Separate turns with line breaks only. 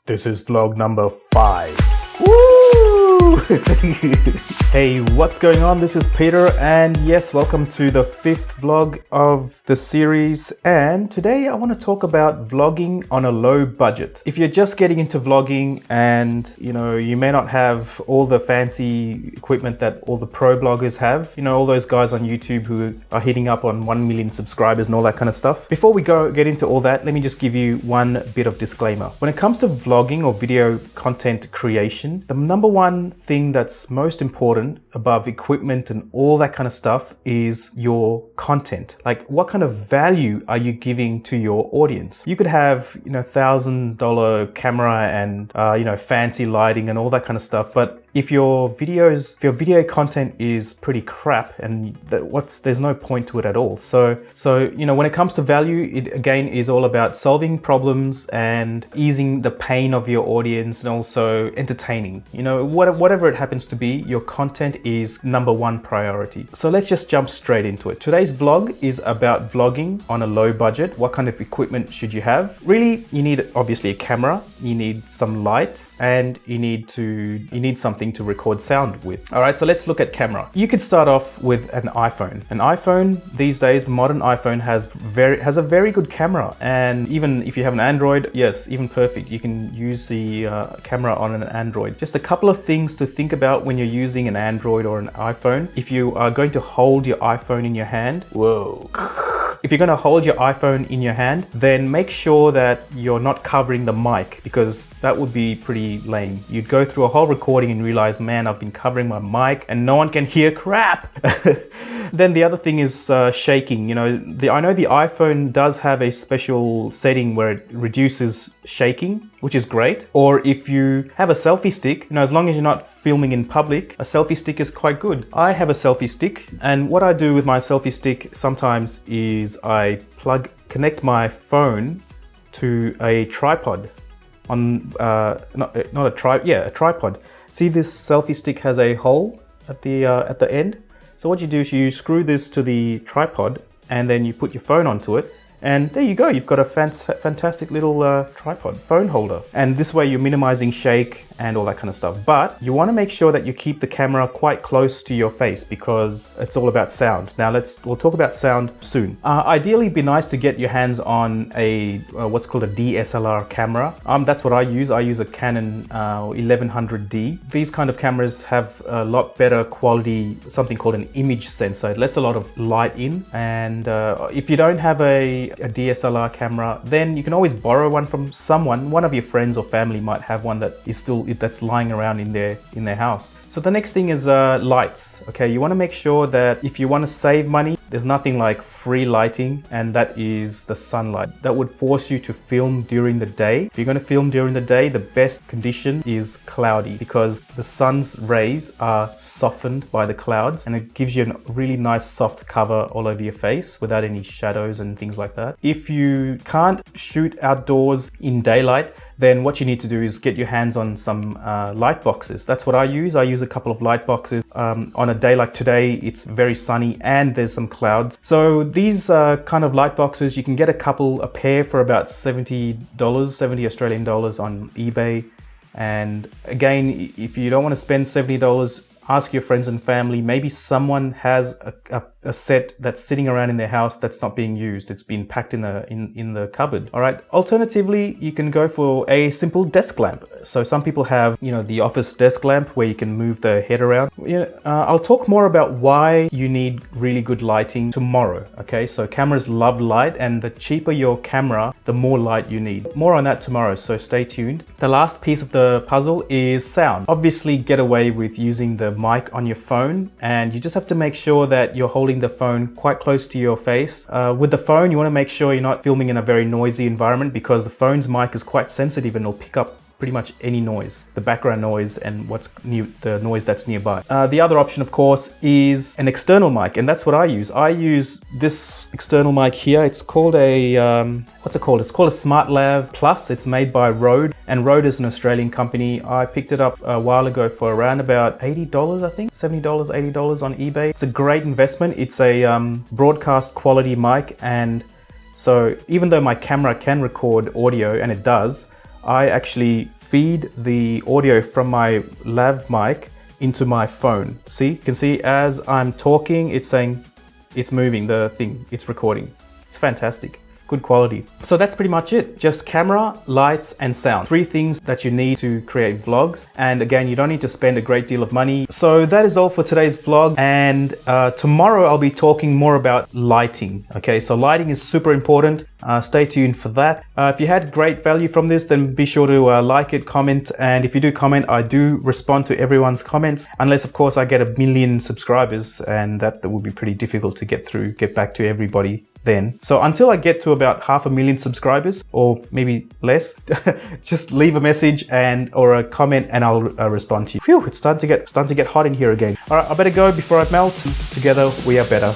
This is vlog number 5. Woo! Hey, what's going on? This is Peter, and yes, welcome to the 5th vlog of the series. And today I want to talk about vlogging on a low budget. If you're just getting into vlogging and you may not have all the fancy equipment that all the pro bloggers have, all those guys on YouTube who are hitting up on 1 million subscribers and all that kind of stuff. Before we get into all that, let me just give you one bit of disclaimer. When it comes to vlogging or video content creation, the number one thing that's most important above equipment and all that kind of stuff is your content. Like, what kind of value are you giving to your audience? You could have, $1,000 camera and, fancy lighting and all that kind of stuff, but if your video content is pretty crap, and there's no point to it at all. So when it comes to value, it again is all about solving problems and easing the pain of your audience, and also entertaining. Whatever it happens to be, your content is number one priority. So let's just jump straight into it. Today's vlog is about vlogging on a low budget. What kind of equipment should you have? Really, you need obviously a camera, you need some lights, and you need something to record sound with. All right, so let's look at camera. You could start off with an iPhone. An iPhone these days, modern iPhone has a very good camera, and even if you have an Android, yes, even perfect. You can use the camera on an Android. Just a couple of things to think about when you're using an Android or an iPhone. If you are going to hold your iPhone in your hand, if you're going to hold your iPhone in your hand, then make sure that you're not covering the mic, because that would be pretty lame. You'd go through a whole recording and realize, man, I've been covering my mic and no one can hear crap. Then the other thing is shaking. I know the iPhone does have a special setting where it reduces shaking, which is great. Or if you have a selfie stick, as long as you're not filming in public, a selfie stick is quite good. I have a selfie stick, and what I do with my selfie stick sometimes is I connect my phone to a tripod a tripod. See, this selfie stick has a hole at the end. So what you do is you screw this to the tripod, and then you put your phone onto it, and there you go. You've got a fantastic little tripod phone holder. And this way you're minimizing shake and all that kind of stuff. But you want to make sure that you keep the camera quite close to your face, because it's all about sound. Now we'll talk about sound soon. Ideally, it'd be nice to get your hands on a what's called a DSLR camera. That's what I use. I use a Canon 1100D. These kind of cameras have a lot better quality, something called an image sensor. It lets a lot of light in, and if you don't have a DSLR camera, then you can always borrow one from someone. One of your friends or family might have one that's lying around in their house. So the next thing is lights. Okay, you want to make sure that if you want to save money, there's nothing like free lighting, and that is the sunlight. That would force you to film during the day. If you're going to film during the day, the best condition is cloudy, because the sun's rays are softened by the clouds, and it gives you a really nice soft cover all over your face without any shadows and things like that. If you can't shoot outdoors in daylight, then what you need to do is get your hands on some light boxes. That's what I use. I use a couple of light boxes. On a day like today, it's very sunny and there's some clouds. So these kind of light boxes, you can get a pair for about $70 Australian dollars on eBay. And again, if you don't want to spend $70, ask your friends and family. Maybe someone has a set that's sitting around in their house that's not being used. It's been packed in the cupboard. All right. Alternatively, you can go for a simple desk lamp. So some people have, the office desk lamp where you can move the head around. I'll talk more about why you need really good lighting tomorrow. Okay. So cameras love light, and the cheaper your camera, the more light you need. More on that tomorrow. So stay tuned. The last piece of the puzzle is sound. Obviously, get away with using the mic on your phone, and you just have to make sure that you're holding the phone quite close to your face. With the phone, you want to make sure you're not filming in a very noisy environment, because the phone's mic is quite sensitive and it'll pick up pretty much any noise, the background noise and the noise that's nearby. The other option, of course, is an external mic, and that's what I use. I use this external mic here. It's called what's it called? It's called a SmartLav Plus. It's made by Rode, and Rode is an Australian company. I picked it up a while ago for around about $80, I think, $70, $80 on eBay. It's a great investment. It's a broadcast quality mic, and so even though my camera can record audio, and it does, I actually feed the audio from my lav mic into my phone. See, you can see as I'm talking, it's saying it's moving, the thing, it's recording. It's fantastic. Good quality. So that's pretty much it. Just camera, lights, and sound. 3 things that you need to create vlogs. And again, you don't need to spend a great deal of money. So that is all for today's vlog. And tomorrow I'll be talking more about lighting. Okay, so lighting is super important. Stay tuned for that. If you had great value from this, then be sure to like it, comment. And if you do comment, I do respond to everyone's comments. Unless, of course, I get 1 million subscribers. And that would be pretty difficult to get back to everybody then. So until I get to about 500,000 subscribers, or maybe less, just leave a message or a comment and I'll respond to you. Phew, it's starting to get hot in here again. All right, I better go before I melt. Together we are better.